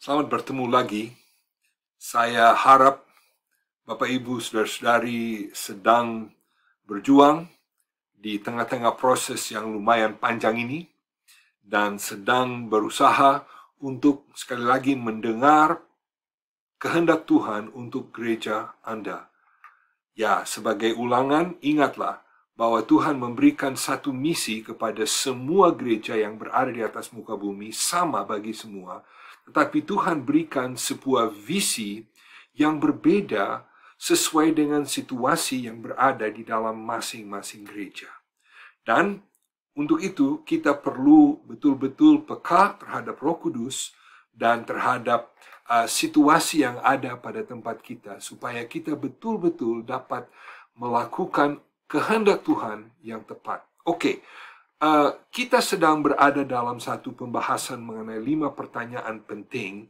Selamat bertemu lagi. Saya harap Bapak Ibu saudara-saudari sedang berjuang di tengah-tengah proses yang lumayan panjang ini dan sedang berusaha untuk sekali lagi mendengar kehendak Tuhan untuk gereja Anda. Ya, sebagai ulangan, ingatlah bahwa Tuhan memberikan satu misi kepada semua gereja yang berada di atas muka bumi, sama bagi semua. Tetapi Tuhan berikan sebuah visi yang berbeda sesuai dengan situasi yang berada di dalam masing-masing gereja. Dan untuk itu kita perlu betul-betul peka terhadap Roh Kudus dan terhadap situasi yang ada pada tempat kita, supaya kita betul-betul dapat melakukan kehendak Tuhan yang tepat. Oke, kita sedang berada dalam satu pembahasan mengenai 5 pertanyaan penting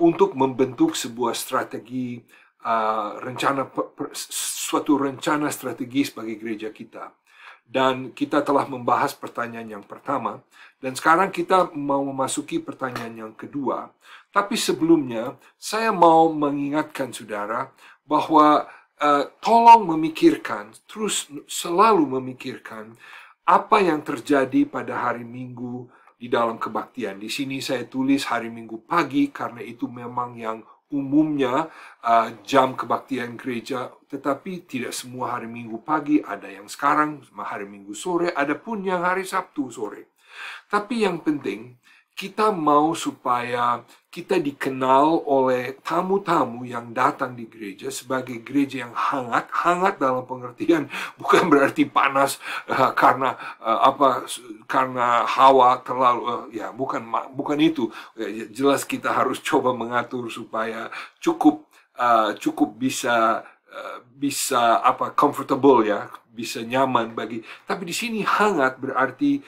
untuk membentuk sebuah strategi, suatu rencana strategis bagi gereja kita. Dan kita telah membahas pertanyaan yang pertama, dan sekarang kita mau memasuki pertanyaan yang kedua. Tapi sebelumnya, saya mau mengingatkan saudara bahwa tolong memikirkan, terus selalu memikirkan apa yang terjadi pada hari Minggu di dalam kebaktian. Di sini saya tulis hari Minggu pagi karena itu memang yang umumnya jam kebaktian gereja, tetapi tidak semua hari Minggu pagi, ada yang sekarang hari Minggu sore, ada pun yang hari Sabtu sore. Tapi yang penting, kita mau supaya kita dikenal oleh tamu-tamu yang datang di gereja sebagai gereja yang hangat dalam pengertian bukan berarti panas karena hawa terlalu bukan itu. Jelas kita harus coba mengatur supaya cukup bisa comfortable ya, bisa nyaman bagi. Tapi di sini hangat berarti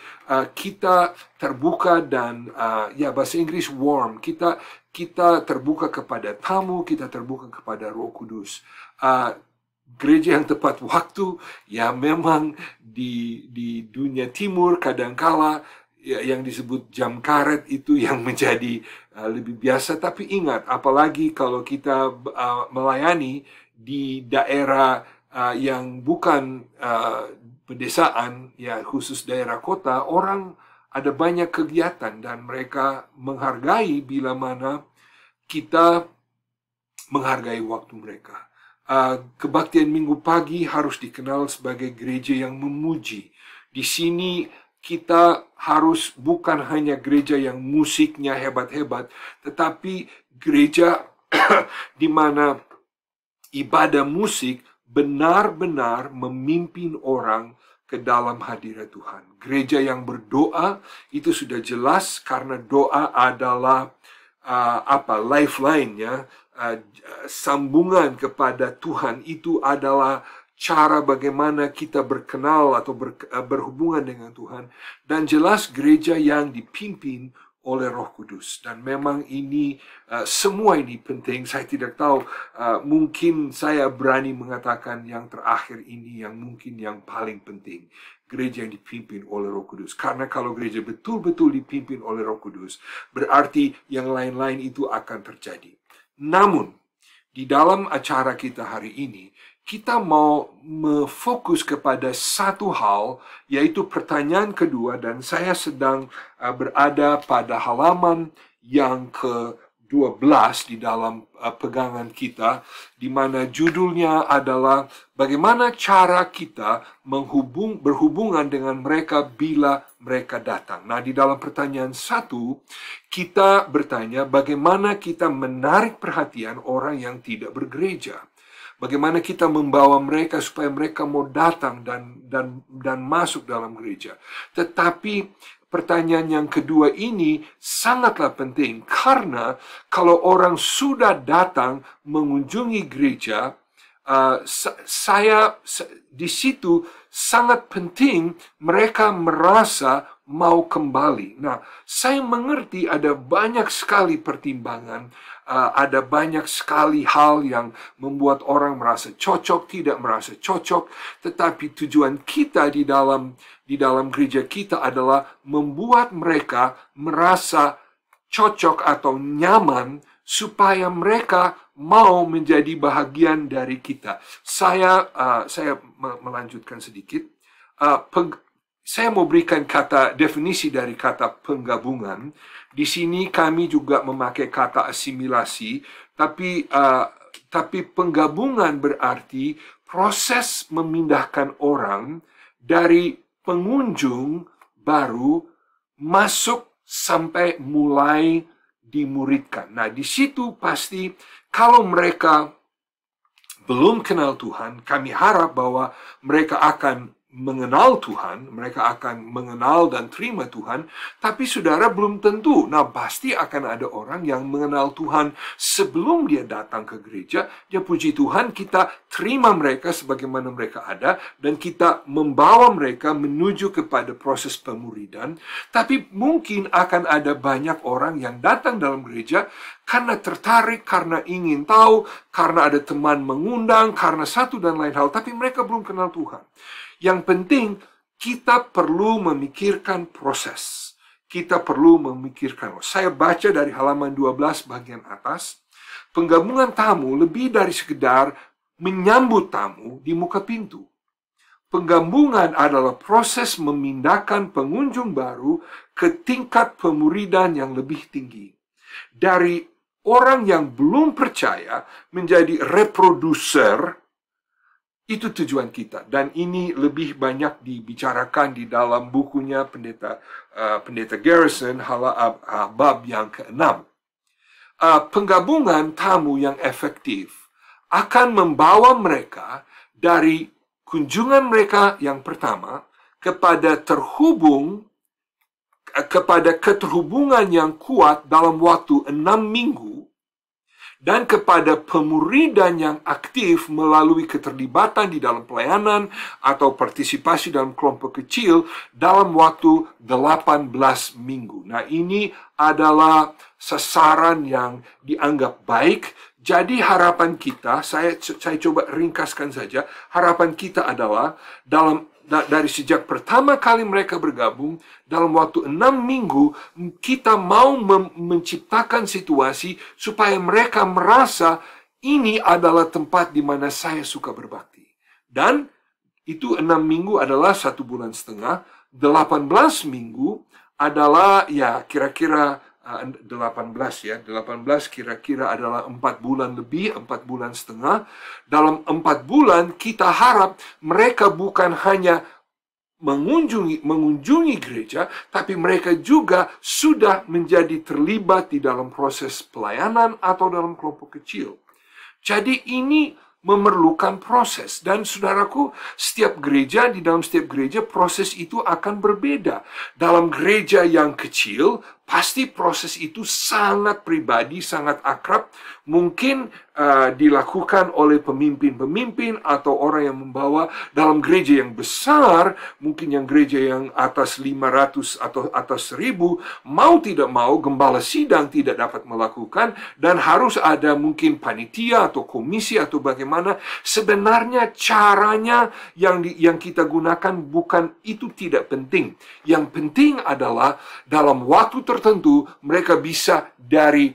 kita terbuka dan bahasa Inggris warm. Kita terbuka kepada tamu, kita terbuka kepada Roh Kudus. Gereja yang tepat waktu ya memang di dunia timur kadangkala yang disebut jam karet itu yang menjadi lebih biasa. Tapi ingat, apalagi kalau kita melayani di daerah yang bukan pedesaan, ya khusus daerah kota, orang ada banyak kegiatan dan mereka menghargai bila mana kita menghargai waktu mereka. Kebaktian Minggu pagi harus dikenal sebagai gereja yang memuji. Di sini kita harus bukan hanya gereja yang musiknya hebat-hebat, tetapi gereja di mana ibadah musik benar-benar memimpin orang ke dalam hadirat Tuhan. Gereja yang berdoa itu sudah jelas karena doa adalah lifeline ya, sambungan kepada Tuhan itu adalah cara bagaimana kita berkenal atau berhubungan dengan Tuhan. Dan jelas gereja yang dipimpin oleh Roh Kudus. Dan memang ini semua ini penting. Saya tidak tahu, mungkin saya berani mengatakan yang terakhir ini yang mungkin yang paling penting. Gereja yang dipimpin oleh Roh Kudus. Karena kalau gereja betul-betul dipimpin oleh Roh Kudus, berarti yang lain-lain itu akan terjadi. Namun, di dalam acara kita hari ini, kita mau memfokus kepada satu hal, yaitu pertanyaan kedua, dan saya sedang berada pada halaman yang ke-12 di dalam pegangan kita, di mana judulnya adalah bagaimana cara kita berhubungan dengan mereka bila mereka datang. Nah, di dalam pertanyaan 1, kita bertanya bagaimana kita menarik perhatian orang yang tidak bergereja. Bagaimana kita membawa mereka supaya mereka mau datang dan masuk dalam gereja. Tetapi pertanyaan yang kedua ini sangatlah penting, karena kalau orang sudah datang mengunjungi gereja, di situ sangat penting mereka merasa mau kembali. Nah, saya mengerti ada banyak sekali pertimbangan, ada banyak sekali hal yang membuat orang merasa cocok, tidak merasa cocok, tetapi tujuan kita di dalam gereja kita adalah membuat mereka merasa cocok atau nyaman supaya mereka mau menjadi bahagian dari kita. Saya melanjutkan sedikit. Saya mau berikan definisi dari kata penggabungan. Di sini kami juga memakai kata asimilasi, tapi penggabungan berarti proses memindahkan orang dari pengunjung baru masuk sampai mulai dimuridkan. Nah, di situ pasti kalau mereka belum kenal Tuhan, kami harap bahwa mereka akan mengenal Tuhan, mereka akan mengenal dan terima Tuhan, tapi saudara belum tentu. Nah, pasti akan ada orang yang mengenal Tuhan sebelum dia datang ke gereja. Dia puji Tuhan, kita terima mereka sebagaimana mereka ada, dan kita membawa mereka menuju kepada proses pemuridan. Tapi mungkin akan ada banyak orang yang datang dalam gereja karena tertarik, karena ingin tahu, karena ada teman mengundang, karena satu dan lain hal, tapi mereka belum kenal Tuhan. Yang penting, kita perlu memikirkan proses. Kita perlu memikirkan. Saya baca dari halaman 12 bagian atas. Penggabungan tamu lebih dari sekedar menyambut tamu di muka pintu. Penggabungan adalah proses memindahkan pengunjung baru ke tingkat pemuridan yang lebih tinggi. Dari orang yang belum percaya menjadi reproducer. Itu tujuan kita, dan ini lebih banyak dibicarakan di dalam bukunya pendeta Garrison, bab yang ke-6. Penggabungan tamu yang efektif akan membawa mereka dari kunjungan mereka yang pertama kepada keterhubungan yang kuat dalam waktu 6 minggu, dan kepada pemuridan yang aktif melalui keterlibatan di dalam pelayanan atau partisipasi dalam kelompok kecil dalam waktu 18 minggu. Nah, ini adalah sasaran yang dianggap baik. Jadi harapan kita, saya coba ringkaskan saja, harapan kita adalah dari sejak pertama kali mereka bergabung, dalam waktu 6 minggu, kita mau menciptakan situasi supaya mereka merasa ini adalah tempat di mana saya suka berbakti. Dan itu 6 minggu adalah 1,5 bulan. 18 minggu adalah ya kira-kira 18 ya. 18 kira-kira adalah 4 bulan lebih, 4,5 bulan. Dalam 4 bulan kita harap mereka bukan hanya mengunjungi gereja, tapi mereka juga sudah menjadi terlibat di dalam proses pelayanan atau dalam kelompok kecil. Jadi ini memerlukan proses, dan saudaraku, di dalam setiap gereja proses itu akan berbeda. Dalam gereja yang kecil pasti proses itu sangat pribadi, sangat akrab, mungkin dilakukan oleh pemimpin-pemimpin atau orang yang membawa. Dalam gereja yang besar, mungkin yang gereja yang atas 500 atau atas 1,000, mau tidak mau gembala sidang tidak dapat melakukan, dan harus ada mungkin panitia atau komisi atau bagaimana. Sebenarnya caranya yang kita gunakan bukan itu, tidak penting. Yang penting adalah dalam waktu tertentu mereka bisa dari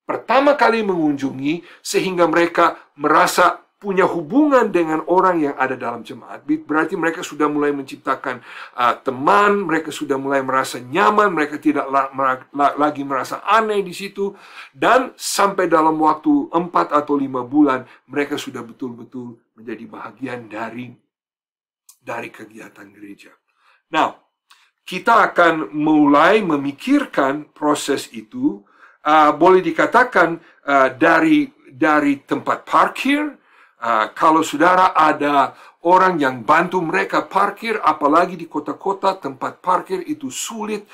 pertama kali mengunjungi sehingga mereka merasa punya hubungan dengan orang yang ada dalam jemaat. Berarti mereka sudah mulai menciptakan teman, mereka sudah mulai merasa nyaman, mereka tidak lagi merasa aneh di situ, dan sampai dalam waktu 4 atau 5 bulan mereka sudah betul-betul menjadi bahagian dari kegiatan gereja. Nah, kita akan mulai memikirkan proses itu. Boleh dikatakan dari tempat parkir. Kalau saudara ada orang yang bantu mereka parkir, apalagi di kota-kota tempat parkir itu sulit,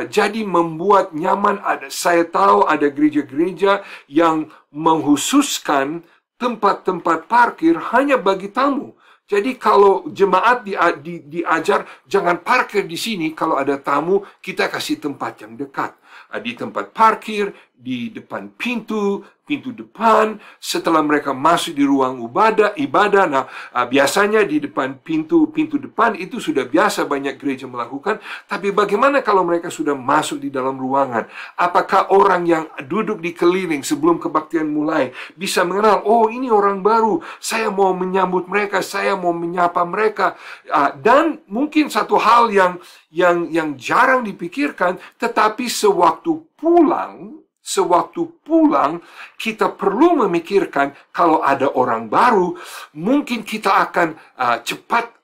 jadi membuat nyaman. Saya tahu ada gereja-gereja yang menghususkan tempat-tempat parkir hanya bagi tamu. Jadi kalau jemaat diajar jangan parkir di sini, kalau ada tamu kita kasih tempat yang dekat. Di tempat parkir, di depan pintu depan. Setelah mereka masuk di ruang ibadah. Nah, biasanya di depan pintu depan itu sudah biasa banyak gereja melakukan. Tapi bagaimana kalau mereka sudah masuk di dalam ruangan? Apakah orang yang duduk di keliling sebelum kebaktian mulai bisa mengenal, oh ini orang baru, saya mau menyambut mereka, saya mau menyapa mereka. Dan mungkin satu hal yang jarang dipikirkan, tetapi sewaktu pulang, kita perlu memikirkan kalau ada orang baru, mungkin kita akan cepat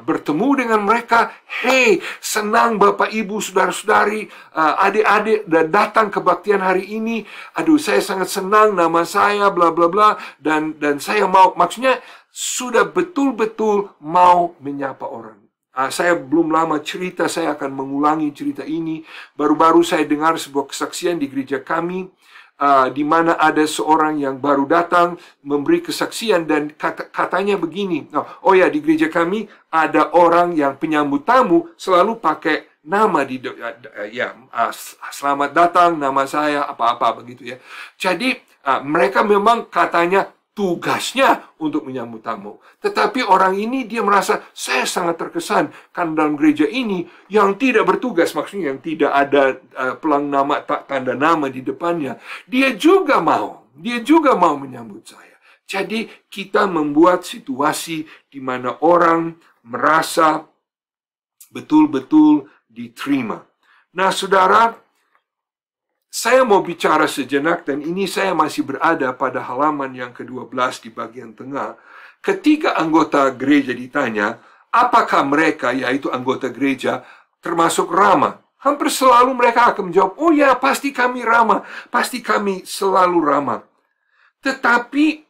bertemu dengan mereka. Hey, senang Bapak Ibu, saudara-saudari, adik-adik datang kebaktian hari ini. Aduh, saya sangat senang, nama saya bla bla bla, dan saya mau, maksudnya sudah betul-betul mau menyapa orang. Saya belum lama cerita, saya akan mengulangi cerita ini. Baru-baru saya dengar sebuah kesaksian di gereja kami, di mana ada seorang yang baru datang memberi kesaksian, dan katanya begini. Oh ya, di gereja kami ada orang yang penyambut tamu selalu pakai nama selamat datang, nama saya apa-apa begitu ya. Jadi mereka memang katanya tugasnya untuk menyambut tamu. Tetapi orang ini dia merasa, saya sangat terkesan karena dalam gereja ini yang tidak bertugas, maksudnya yang tidak ada pelang nama, tanda nama di depannya, dia juga mau menyambut saya. Jadi kita membuat situasi di mana orang merasa betul-betul diterima. Nah, saudara, saya mau bicara sejenak, dan ini saya masih berada pada halaman yang ke-12 di bagian tengah. Ketika anggota gereja ditanya, apakah mereka, yaitu anggota gereja, termasuk ramah? Hampir selalu mereka akan menjawab, oh ya, pasti kami ramah, pasti kami selalu ramah. Tetapi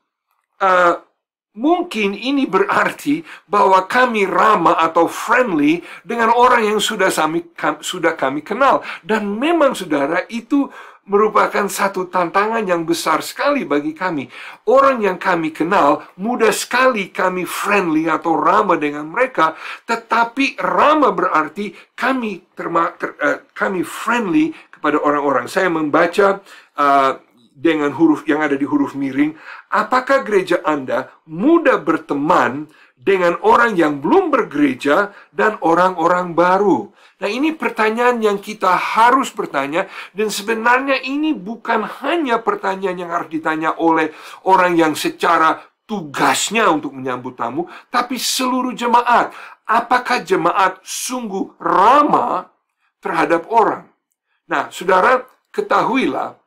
mungkin ini berarti bahwa kami ramah atau friendly dengan orang yang sudah kami kenal. Dan memang saudara, itu merupakan satu tantangan yang besar sekali bagi kami. Orang yang kami kenal, mudah sekali kami friendly atau ramah dengan mereka. Tetapi ramah berarti kami friendly kepada orang-orang. Saya membaca dengan huruf yang ada di huruf miring. Apakah gereja Anda mudah berteman dengan orang yang belum bergereja dan orang-orang baru? Nah, ini pertanyaan yang kita harus bertanya, dan sebenarnya ini bukan hanya pertanyaan yang harus ditanya oleh orang yang secara tugasnya untuk menyambut tamu, tapi seluruh jemaat. Apakah jemaat sungguh ramah terhadap orang? Nah, saudara, ketahuilah,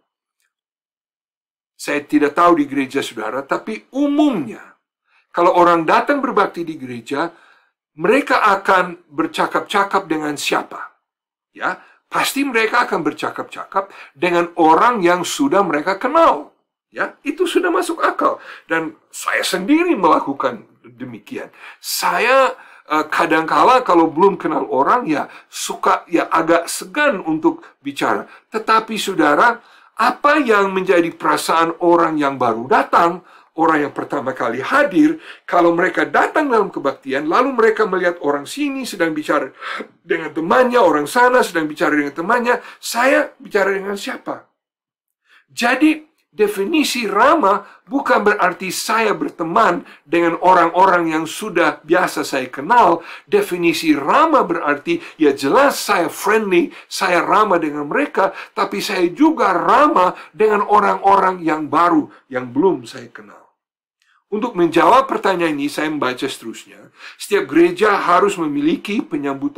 saya tidak tahu di gereja saudara, tapi umumnya, kalau orang datang berbakti di gereja, mereka akan bercakap-cakap dengan siapa? Ya, pasti mereka akan bercakap-cakap dengan orang yang sudah mereka kenal. Ya, itu sudah masuk akal. Dan saya sendiri melakukan demikian. Saya kadangkala kalau belum kenal orang, ya suka, ya agak segan untuk bicara. Tetapi saudara, apa yang menjadi perasaan orang yang baru datang, orang yang pertama kali hadir, kalau mereka datang dalam kebaktian, lalu mereka melihat orang sini sedang bicara dengan temannya, orang sana sedang bicara dengan temannya, saya bicara dengan siapa? Jadi, definisi ramah bukan berarti saya berteman dengan orang-orang yang sudah biasa saya kenal. Definisi ramah berarti, ya jelas saya friendly, saya ramah dengan mereka, tapi saya juga ramah dengan orang-orang yang baru, yang belum saya kenal. Untuk menjawab pertanyaan ini, saya membaca seterusnya. Setiap gereja harus memiliki penyambut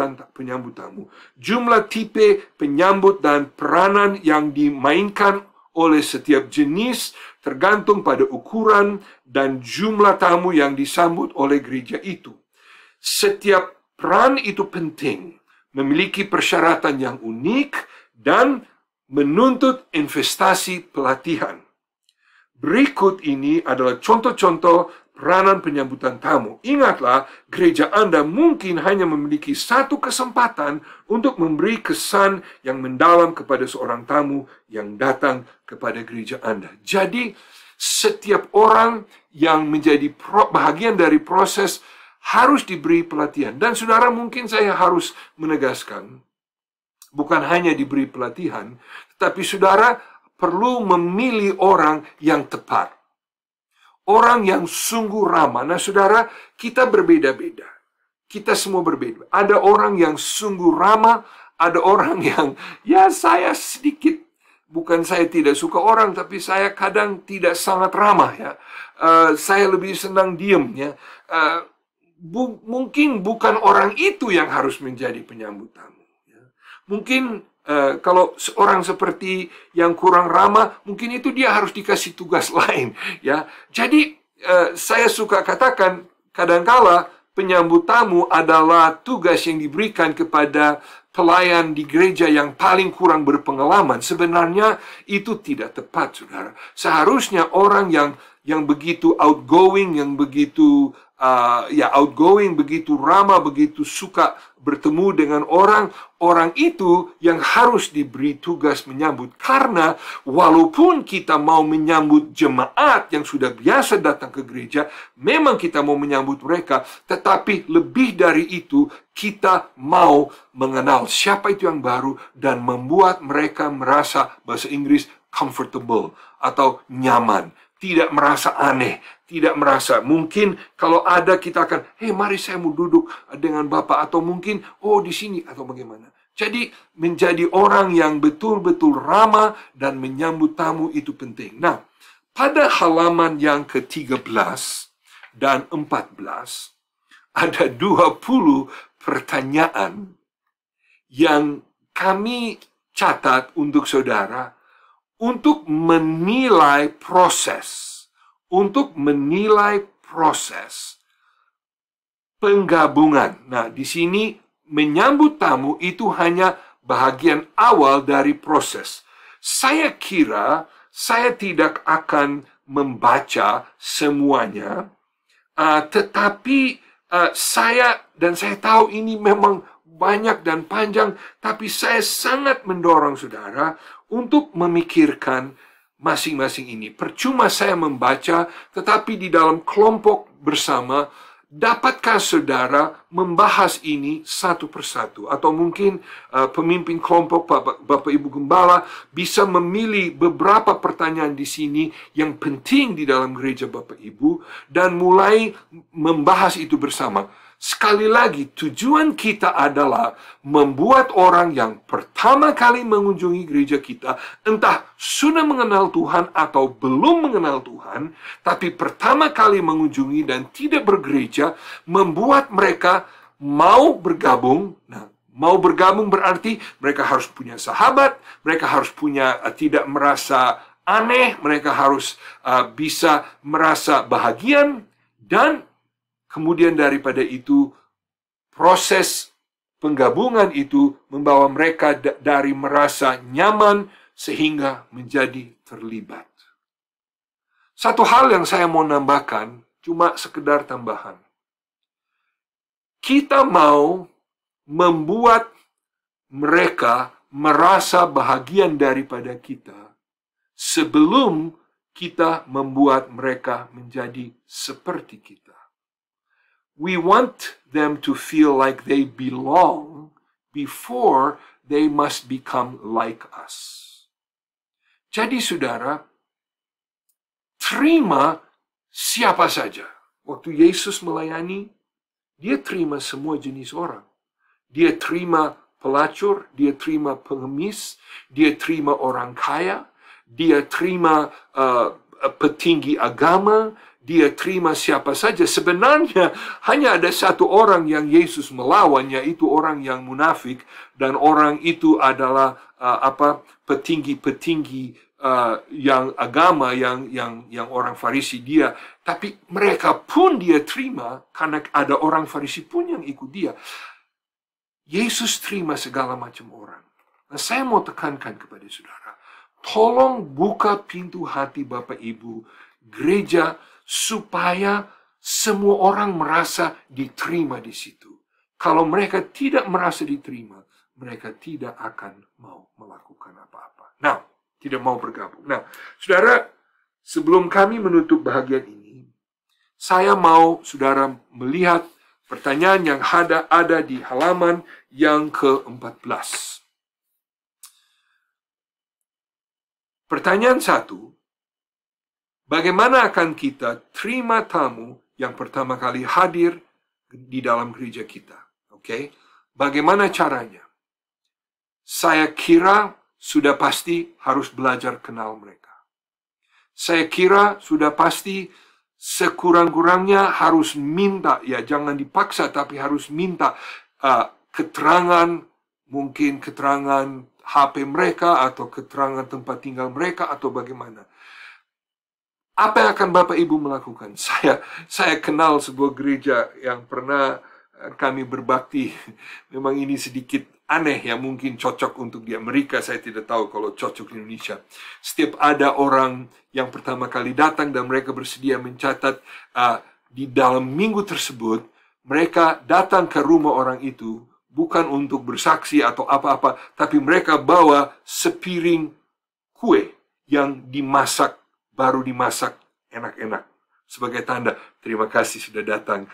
tamu. Jumlah tipe penyambut dan peranan yang dimainkan oleh setiap jenis tergantung pada ukuran dan jumlah tamu yang disambut oleh gereja itu. Setiap peran itu penting, memiliki persyaratan yang unik, dan menuntut investasi pelatihan. Berikut ini adalah contoh-contoh peranan penyambutan tamu. Ingatlah, gereja Anda mungkin hanya memiliki satu kesempatan untuk memberi kesan yang mendalam kepada seorang tamu yang datang kepada gereja Anda. Jadi, setiap orang yang menjadi bahagian dari proses harus diberi pelatihan. Dan saudara, mungkin saya harus menegaskan, bukan hanya diberi pelatihan, tetapi saudara, perlu memilih orang yang tepat. Orang yang sungguh ramah. Nah, saudara, kita berbeda-beda. Kita semua berbeda. Ada orang yang sungguh ramah, ada orang yang, ya saya sedikit, bukan saya tidak suka orang, tapi saya kadang tidak sangat ramah ya. Saya lebih senang diem ya. Mungkin bukan orang itu yang harus menjadi penyambut tamu. Ya. Mungkin kalau orang seperti yang kurang ramah, mungkin itu dia harus dikasih tugas lain, ya. Jadi saya suka katakan kadangkala penyambut tamu adalah tugas yang diberikan kepada pelayan di gereja yang paling kurang berpengalaman. Sebenarnya itu tidak tepat, saudara. Seharusnya orang yang begitu outgoing, yang begitu outgoing, begitu ramah, begitu suka bertemu dengan orang itu yang harus diberi tugas menyambut. Karena walaupun kita mau menyambut jemaat yang sudah biasa datang ke gereja, memang kita mau menyambut mereka, tetapi lebih dari itu, kita mau mengenal siapa itu yang baru dan membuat mereka merasa, bahasa Inggris, comfortable atau nyaman. Tidak merasa aneh, tidak merasa, mungkin kalau ada kita akan, mari saya mau duduk dengan Bapak, atau mungkin, di sini, atau bagaimana. Jadi, menjadi orang yang betul-betul ramah dan menyambut tamu itu penting. Nah, pada halaman yang ke-13 dan 14, ada 20 pertanyaan yang kami catat untuk saudara, untuk menilai proses penggabungan. Nah, di sini menyambut tamu itu hanya bahagian awal dari proses. Saya kira saya tidak akan membaca semuanya, tetapi saya tahu ini memang banyak dan panjang, tapi saya sangat mendorong saudara untuk memikirkan masing-masing ini. Percuma saya membaca, tetapi di dalam kelompok bersama, dapatkah saudara membahas ini satu persatu? Atau mungkin pemimpin kelompok, Bapak Ibu Gembala, bisa memilih beberapa pertanyaan di sini yang penting di dalam gereja Bapak Ibu, dan mulai membahas itu bersama. Sekali lagi, tujuan kita adalah membuat orang yang pertama kali mengunjungi gereja kita, entah sudah mengenal Tuhan atau belum mengenal Tuhan, tapi pertama kali mengunjungi dan tidak bergereja, membuat mereka mau bergabung. Nah, mau bergabung berarti mereka harus punya sahabat, mereka harus punya tidak merasa aneh, mereka harus bisa merasa bahagian, dan kemudian daripada itu, proses penggabungan itu membawa mereka dari merasa nyaman sehingga menjadi terlibat. Satu hal yang saya mau nambahkan, cuma sekedar tambahan. Kita mau membuat mereka merasa bahagian daripada kita sebelum kita membuat mereka menjadi seperti kita. We want them to feel like they belong before they must become like us. Jadi saudara, terima siapa saja. Waktu Yesus melayani, dia terima semua jenis orang. Dia terima pelacur, dia terima pengemis, dia terima orang kaya, dia terima petinggi agama, dia terima siapa saja. Sebenarnya hanya ada satu orang yang Yesus melawan, yaitu orang yang munafik, dan orang itu adalah petinggi-petinggi yang agama, yang orang Farisi dia. Tapi mereka pun dia terima karena ada orang Farisi pun yang ikut dia. Yesus terima segala macam orang. Nah, saya mau tekankan kepada saudara, tolong buka pintu hati Bapak Ibu gereja supaya semua orang merasa diterima di situ. Kalau mereka tidak merasa diterima, mereka tidak akan mau melakukan apa-apa. Nah, tidak mau bergabung. Nah, saudara, sebelum kami menutup bahagian ini, saya mau saudara melihat pertanyaan yang ada di halaman yang ke-14. Pertanyaan satu, bagaimana akan kita terima tamu yang pertama kali hadir di dalam gereja kita? Oke, bagaimana caranya? Saya kira sudah pasti harus belajar kenal mereka. Saya kira sudah pasti sekurang-kurangnya harus minta, ya jangan dipaksa, tapi harus minta keterangan, mungkin keterangan HP mereka, atau keterangan tempat tinggal mereka, atau bagaimana. Apa yang akan Bapak Ibu melakukan? Saya kenal sebuah gereja yang pernah kami berbakti. Memang ini sedikit aneh ya, mungkin cocok untuk di Amerika, saya tidak tahu kalau cocok di Indonesia. Setiap ada orang yang pertama kali datang dan mereka bersedia mencatat di dalam minggu tersebut, mereka datang ke rumah orang itu bukan untuk bersaksi atau apa-apa, tapi mereka bawa sepiring kue yang dimasak, baru dimasak, enak-enak. Sebagai tanda, terima kasih sudah datang.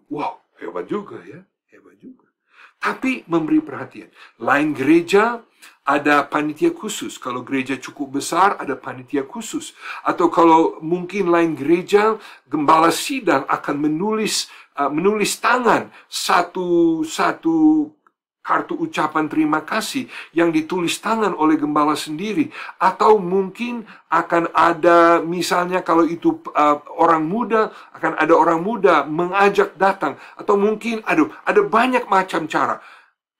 Wow, hebat juga ya, hebat juga. Tapi memberi perhatian. Lain gereja ada panitia khusus. Kalau gereja cukup besar, ada panitia khusus. Atau kalau mungkin lain gereja, gembala sidang akan menulis tangan satu kartu ucapan terima kasih yang ditulis tangan oleh gembala sendiri. Atau mungkin akan ada, misalnya kalau itu orang muda, akan ada orang muda mengajak datang. Atau mungkin, ada banyak macam cara.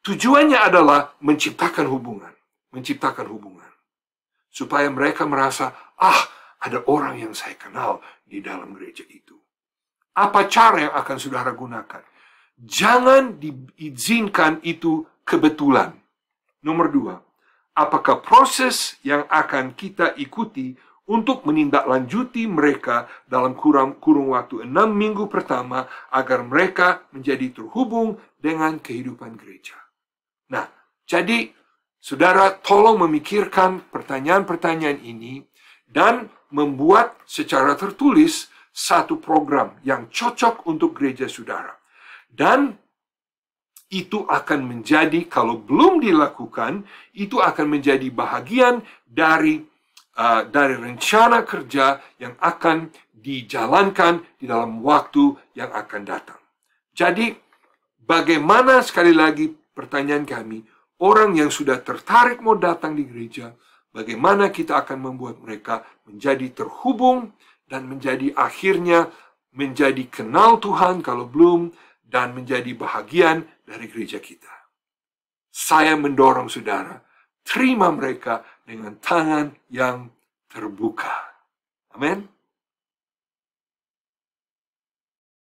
Tujuannya adalah menciptakan hubungan. Menciptakan hubungan. Supaya mereka merasa, ada orang yang saya kenal di dalam gereja itu. Apa cara yang akan saudara gunakan? Jangan diizinkan itu kebetulan. Nomor 2, apakah proses yang akan kita ikuti untuk menindaklanjuti mereka dalam kurung waktu 6 minggu pertama agar mereka menjadi terhubung dengan kehidupan gereja. Nah, jadi saudara tolong memikirkan pertanyaan-pertanyaan ini dan membuat secara tertulis satu program yang cocok untuk gereja saudara. Dan itu akan menjadi, kalau belum dilakukan, itu akan menjadi bahagian dari rencana kerja yang akan dijalankan di dalam waktu yang akan datang. Jadi, bagaimana, sekali lagi pertanyaan kami, orang yang sudah tertarik mau datang di gereja, bagaimana kita akan membuat mereka menjadi terhubung dan menjadi akhirnya menjadi kenal Tuhan kalau belum, dan menjadi bahagian dari gereja kita. Saya mendorong saudara, terima mereka dengan tangan yang terbuka. Amin.